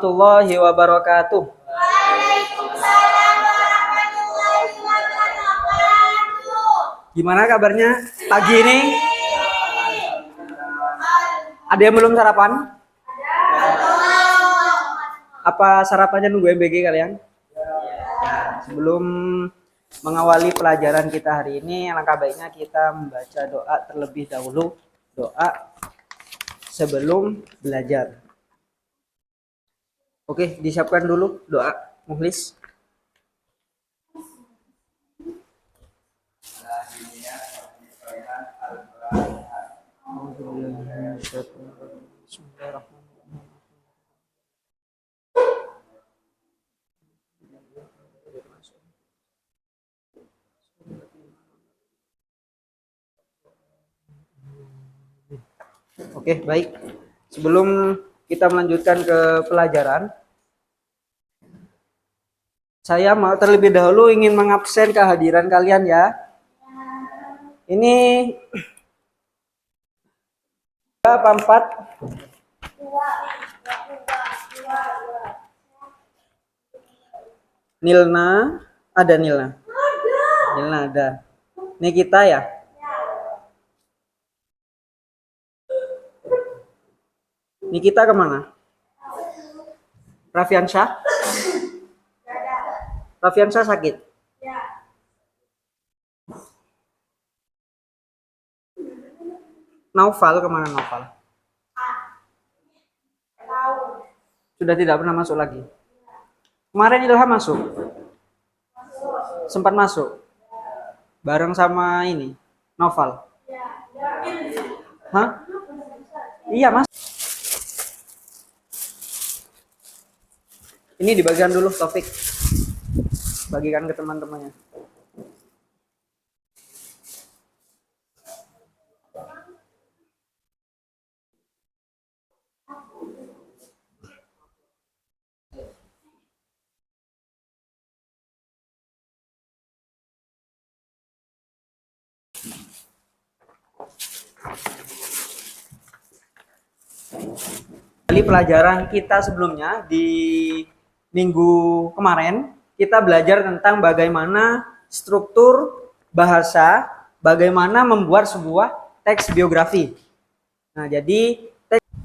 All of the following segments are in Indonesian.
Warahmatullahi wabarakatuh. Waalaikumsalam warahmatullahi wabarakatuh. Gimana kabarnya pagi ini? Ada yang belum sarapan? Apa sarapannya nunggu MBG kalian? Sebelum mengawali pelajaran kita hari ini, alangkah baiknya kita membaca doa terlebih dahulu. Doa sebelum belajar. Oke, disiapkan dulu doa Mukhlis. Oke, baik. Sebelum kita melanjutkan ke pelajaran, saya mau terlebih dahulu ingin mengabsen kehadiran kalian ya. Ini apa 4? Nilna, ada Nilna. Nilna ada. Ini kita ya. Ini kita kemana? Raffiansyah? Raffiansyah sakit? Naufal kemana Naufal? Sudah tidak pernah masuk lagi. Kemarin Ilham masuk? Sempat masuk? Bareng sama ini? Naufal? Hah? Iya mas. Ini dibagikan dulu Taufik. Bagikan ke teman-temannya. Dari pelajaran kita sebelumnya di minggu kemarin, kita belajar tentang bagaimana struktur bahasa, bagaimana membuat sebuah teks biografi. Nah, jadi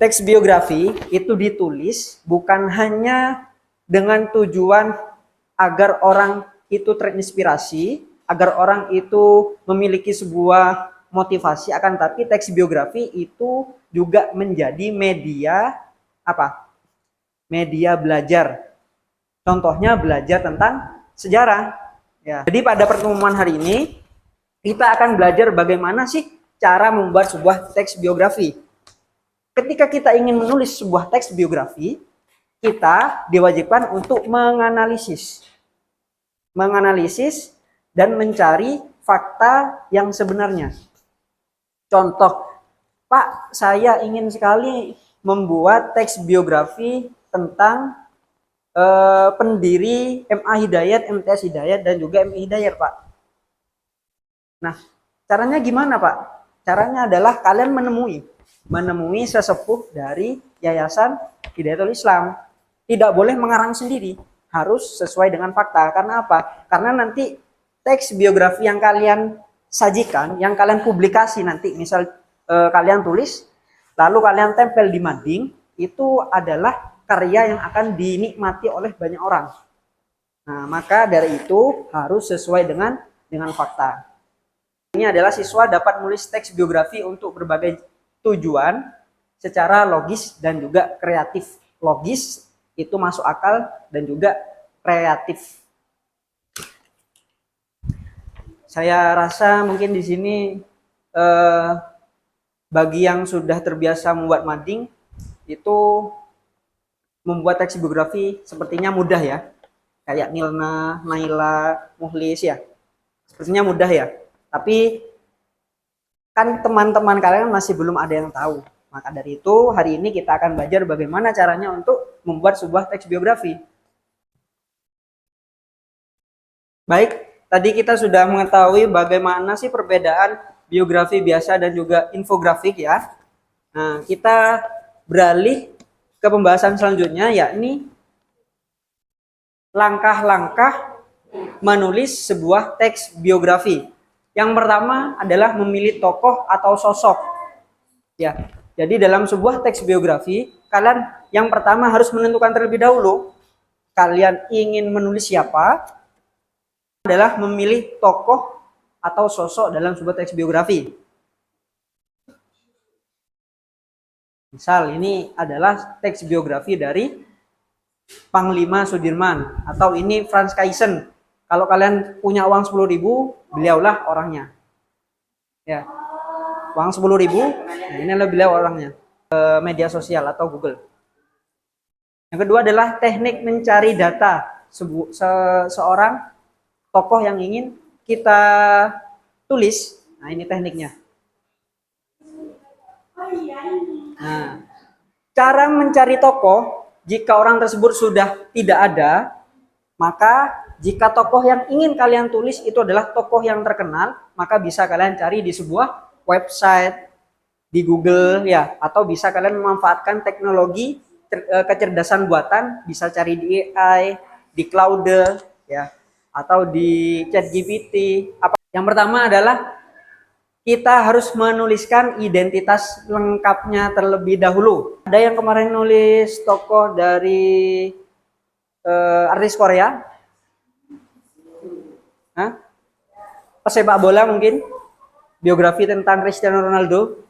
teks biografi itu ditulis bukan hanya dengan tujuan agar orang itu terinspirasi, agar orang itu memiliki sebuah motivasi, akan tapi teks biografi itu juga menjadi media apa? Media belajar. Contohnya belajar tentang sejarah. Ya. Jadi pada pertemuan hari ini kita akan belajar bagaimana sih cara membuat sebuah teks biografi. Ketika kita ingin menulis sebuah teks biografi, kita diwajibkan untuk menganalisis dan mencari fakta yang sebenarnya. Contoh, Pak, saya ingin sekali membuat teks biografi tentang pendiri MA Hidayat, MTS Hidayat, dan juga MI Hidayat, Pak. Nah, caranya gimana, Pak? Caranya adalah kalian menemui sesepuh dari Yayasan Hidayatul Islam. Tidak boleh mengarang sendiri, harus sesuai dengan fakta. Karena apa? Karena nanti teks biografi yang kalian sajikan, yang kalian publikasi nanti, misal kalian tulis, lalu kalian tempel di mading, itu adalah karya yang akan dinikmati oleh banyak orang. Nah, maka dari itu harus sesuai dengan fakta. Ini adalah siswa dapat menulis teks biografi untuk berbagai tujuan secara logis dan juga kreatif. Logis itu masuk akal dan juga kreatif. Saya rasa mungkin di sini bagi yang sudah terbiasa membuat mading itu membuat teks biografi sepertinya mudah ya. Kayak Nilna, Naila, Mukhlis ya. Sepertinya mudah ya. Tapi kan teman-teman kalian masih belum ada yang tahu. Maka dari itu hari ini kita akan belajar bagaimana caranya untuk membuat sebuah teks biografi. Baik, tadi kita sudah mengetahui bagaimana sih perbedaan biografi biasa dan juga infografik ya. Nah, kita beralih ke pembahasan selanjutnya, yakni langkah-langkah menulis sebuah teks biografi. Yang pertama adalah memilih tokoh atau sosok. Ya, jadi dalam sebuah teks biografi, kalian yang pertama harus menentukan terlebih dahulu kalian ingin menulis siapa, adalah memilih tokoh atau sosok dalam sebuah teks biografi. Misal ini adalah teks biografi dari Panglima Sudirman, atau ini Franz Kaysen. Kalau kalian punya uang 10.000, beliaulah orangnya. Ya, uang 10.000, nah ini adalah beliau orangnya. Media sosial atau Google. Yang kedua adalah teknik mencari data seorang tokoh yang ingin kita tulis. Nah, ini tekniknya. Nah, cara mencari tokoh, jika orang tersebut sudah tidak ada, maka jika tokoh yang ingin kalian tulis itu adalah tokoh yang terkenal, maka bisa kalian cari di sebuah website, di Google ya, atau bisa kalian memanfaatkan teknologi kecerdasan buatan, bisa cari di AI, di Cloud ya, atau di ChatGPT. Yang pertama adalah kita harus menuliskan identitas lengkapnya terlebih dahulu. Ada yang kemarin nulis tokoh dari artis Korea, pesepak bola mungkin, biografi tentang Cristiano Ronaldo,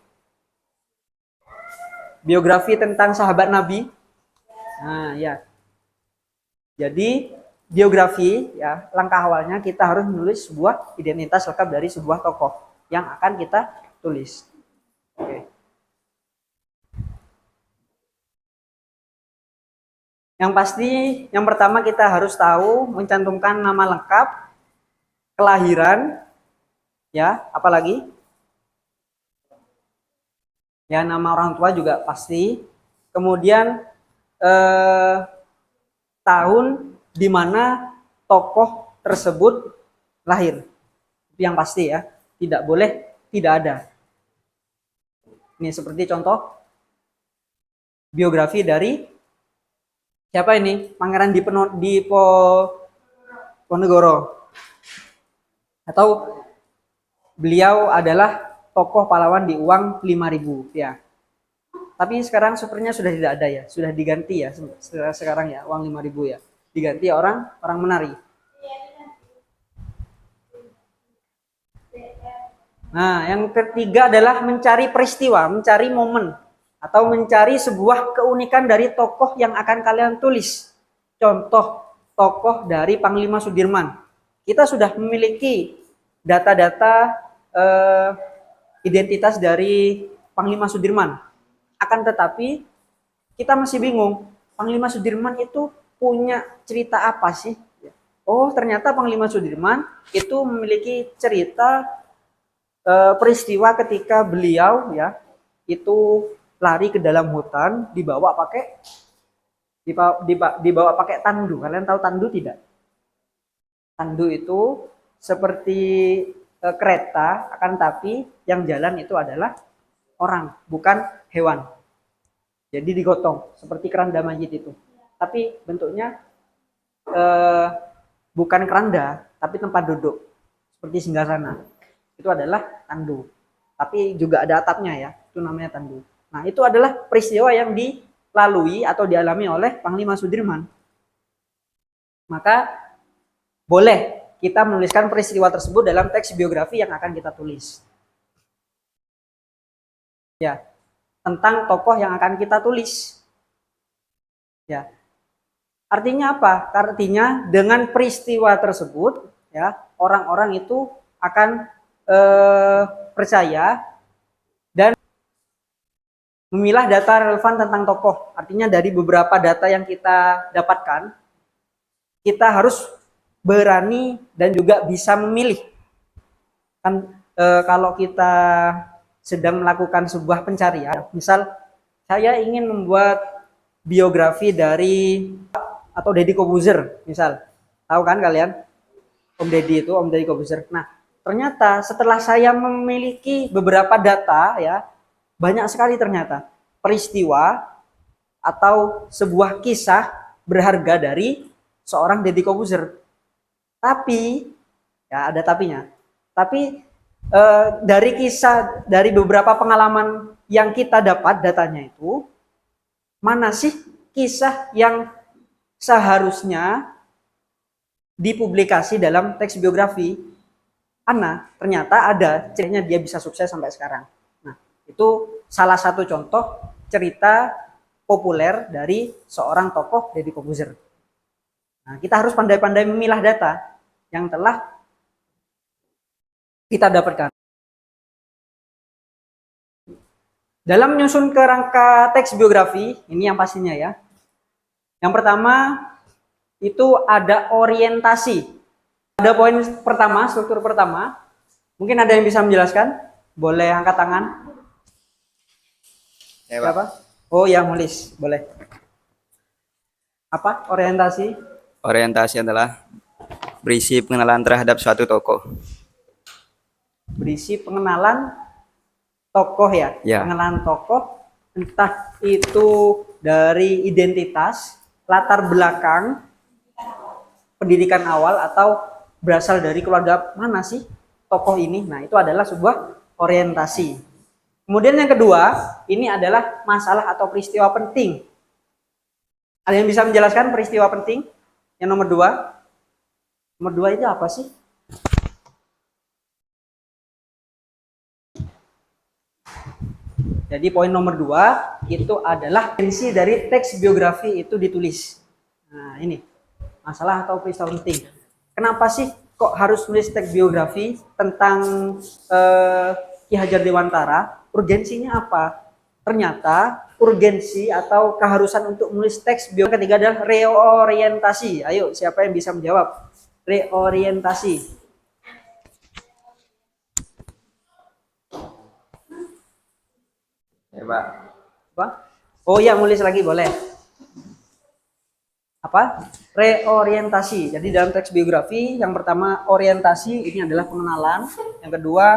biografi tentang sahabat Nabi. Nah, ya. Jadi biografi ya, langkah awalnya kita harus menulis sebuah identitas lengkap dari sebuah tokoh yang akan kita tulis. Oke. Yang pasti yang pertama kita harus tahu mencantumkan nama lengkap, kelahiran, ya, apalagi ya nama orang tua juga pasti. Kemudian tahun di mana tokoh tersebut lahir, itu yang pasti ya, tidak boleh tidak ada. Ini seperti contoh biografi dari siapa ini, Pangeran Diponegoro, atau beliau adalah tokoh pahlawan di uang 5.000 ya. Tapi sekarang sepertinya sudah tidak ada ya, sudah diganti ya sekarang ya, uang 5.000 ya, diganti orang menari. Nah, yang ketiga adalah mencari peristiwa, mencari momen, atau mencari sebuah keunikan dari tokoh yang akan kalian tulis. Contoh tokoh dari Panglima Sudirman. Kita sudah memiliki data-data identitas dari Panglima Sudirman. Akan tetapi kita masih bingung, Panglima Sudirman itu punya cerita apa sih? Oh, ternyata Panglima Sudirman itu memiliki cerita peristiwa ketika beliau ya itu lari ke dalam hutan dibawa pakai tandu. Kalian tahu tandu tidak? Tandu itu seperti kereta, akan tapi yang jalan itu adalah orang, bukan hewan. Jadi digotong seperti keranda majid itu. Tapi bentuknya bukan keranda, tapi tempat duduk seperti singgasana. Itu adalah tandu. Tapi juga ada atapnya ya, itu namanya tandu. Nah, itu adalah peristiwa yang dilalui atau dialami oleh Panglima Sudirman. Maka boleh kita menuliskan peristiwa tersebut dalam teks biografi yang akan kita tulis. Ya, tentang tokoh yang akan kita tulis. Ya. Artinya apa? Artinya dengan peristiwa tersebut ya, orang-orang itu akan percaya dan memilah data relevan tentang tokoh. Artinya dari beberapa data yang kita dapatkan, kita harus berani dan juga bisa memilih. Kan kalau kita sedang melakukan sebuah pencarian, misal saya ingin membuat biografi dari atau Deddy Corbuzier, misal. Tahu kan kalian? Om Deddy Corbuzier. Nah, ternyata setelah saya memiliki beberapa data ya, banyak sekali ternyata peristiwa atau sebuah kisah berharga dari seorang Deddy Corbuzier. Tapi, ya ada tapinya. Tapi dari kisah, dari beberapa pengalaman yang kita dapat datanya itu, mana sih kisah yang seharusnya dipublikasi dalam teks biografi? Ternyata ada ceritanya dia bisa sukses sampai sekarang. Nah, itu salah satu contoh cerita populer dari seorang tokoh Deddy Corbuzier. Nah, kita harus pandai-pandai memilah data yang telah kita dapatkan. Dalam menyusun kerangka teks biografi, ini yang pastinya ya. Yang pertama itu ada orientasi. Ada poin pertama, struktur pertama. Mungkin ada yang bisa menjelaskan? Boleh angkat tangan. Ya, Siapa? Oh ya, Mulis, boleh. Apa orientasi? Orientasi adalah berisi pengenalan terhadap suatu tokoh. Berisi pengenalan tokoh ya? Ya. Pengenalan tokoh, entah itu dari identitas, latar belakang, pendidikan awal, atau berasal dari keluarga mana sih tokoh ini. Nah, itu adalah sebuah orientasi. Kemudian yang kedua, ini adalah masalah atau peristiwa penting. Ada yang bisa menjelaskan peristiwa penting? Yang nomor dua. Nomor dua itu apa sih? Jadi poin nomor dua itu adalah esensi dari teks biografi itu ditulis. Nah, ini masalah atau peristiwa penting. Kenapa sih kok harus nulis teks biografi tentang Ki Hajar Dewantara? Urgensinya apa? Ternyata urgensi atau keharusan untuk menulis teks biografi ketiga adalah reorientasi. Ayo, siapa yang bisa menjawab? Reorientasi. Ya, Pak. Apa? Oh iya, nulis lagi boleh. Apa? Reorientasi. Jadi dalam teks biografi, yang pertama orientasi, ini adalah pengenalan. Yang kedua,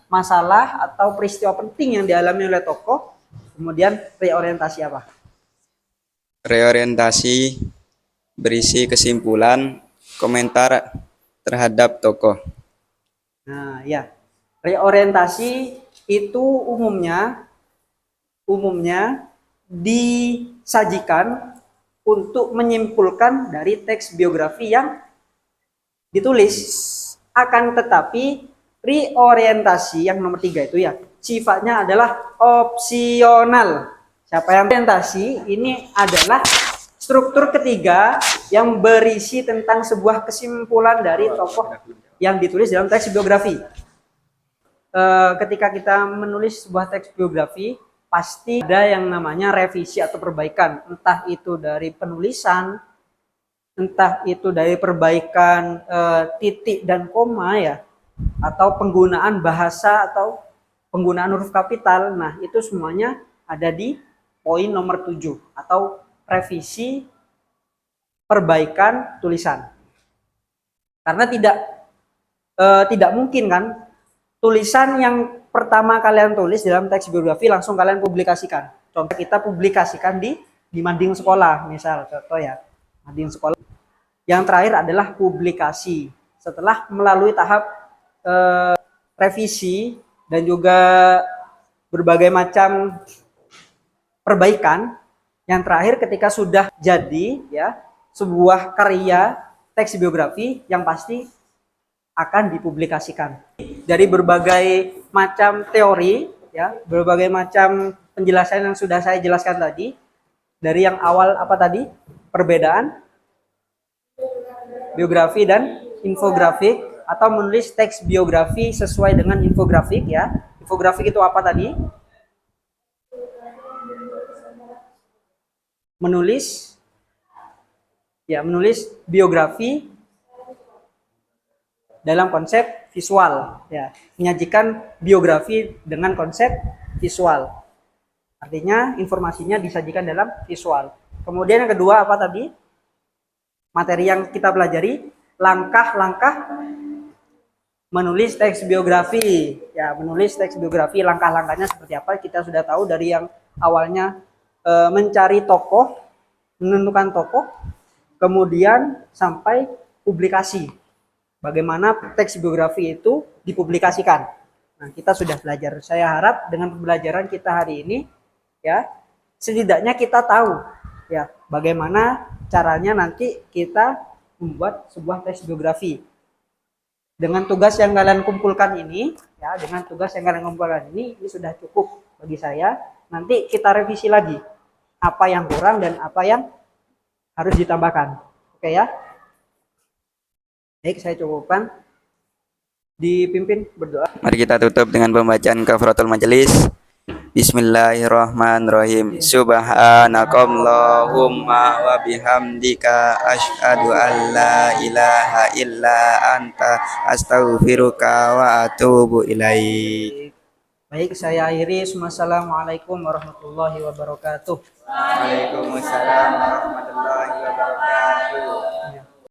masalah atau peristiwa penting yang dialami oleh tokoh. Kemudian reorientasi apa? Reorientasi berisi kesimpulan, komentar terhadap tokoh. Nah, ya. Reorientasi itu umumnya disajikan untuk menyimpulkan dari teks biografi yang ditulis. Akan tetapi reorientasi yang nomor 3 itu ya sifatnya adalah opsional. Siapa yang orientasi ini adalah struktur ketiga yang berisi tentang sebuah kesimpulan dari tokoh yang ditulis dalam teks biografi. Ketika kita menulis sebuah teks biografi, pasti ada yang namanya revisi atau perbaikan, entah itu dari penulisan, entah itu dari perbaikan titik dan koma ya, atau penggunaan bahasa atau penggunaan huruf kapital. Nah, itu semuanya ada di poin nomor 7 atau revisi perbaikan tulisan. Karena tidak mungkin kan tulisan yang pertama kalian tulis dalam teks biografi langsung kalian publikasikan. Contoh kita publikasikan di mading sekolah, misal contoh ya, mading sekolah. Yang terakhir adalah publikasi. Setelah melalui tahap revisi dan juga berbagai macam perbaikan, yang terakhir ketika sudah jadi ya sebuah karya teks biografi yang pasti akan dipublikasikan. Dari berbagai macam teori ya, berbagai macam penjelasan yang sudah saya jelaskan tadi, dari yang awal apa tadi? Perbedaan biografi dan infografik, atau menulis teks biografi sesuai dengan infografik ya. Infografik itu apa tadi? Menulis biografi dalam konsep visual ya, menyajikan biografi dengan konsep visual. Artinya informasinya disajikan dalam visual. Kemudian yang kedua apa tadi? Materi yang kita pelajari, langkah-langkah menulis teks biografi. Ya, menulis teks biografi, langkah-langkahnya seperti apa? Kita sudah tahu dari yang awalnya mencari tokoh, menentukan tokoh, kemudian sampai publikasi. Bagaimana teks biografi itu dipublikasikan. Nah, kita sudah belajar. Saya harap dengan pembelajaran kita hari ini, ya, setidaknya kita tahu, ya, bagaimana caranya nanti kita membuat sebuah teks biografi. Dengan tugas yang kalian kumpulkan ini, ya, dengan tugas yang kalian kumpulkan ini sudah cukup bagi saya. Nanti kita revisi lagi apa yang kurang dan apa yang harus ditambahkan. Oke ya? Baik, saya cukupkan. Dipimpin berdoa. Mari kita tutup dengan pembacaan kafaratul majelis. Bismillahirrahmanirrahim. Subhanakallahumma wa bihamdika asyhadu an la ilaha illa anta astaghfiruka wa atubu ilaik. Baik, saya akhiri. Wassalamualaikum warahmatullahi wabarakatuh. Waalaikumsalam warahmatullahi wabarakatuh.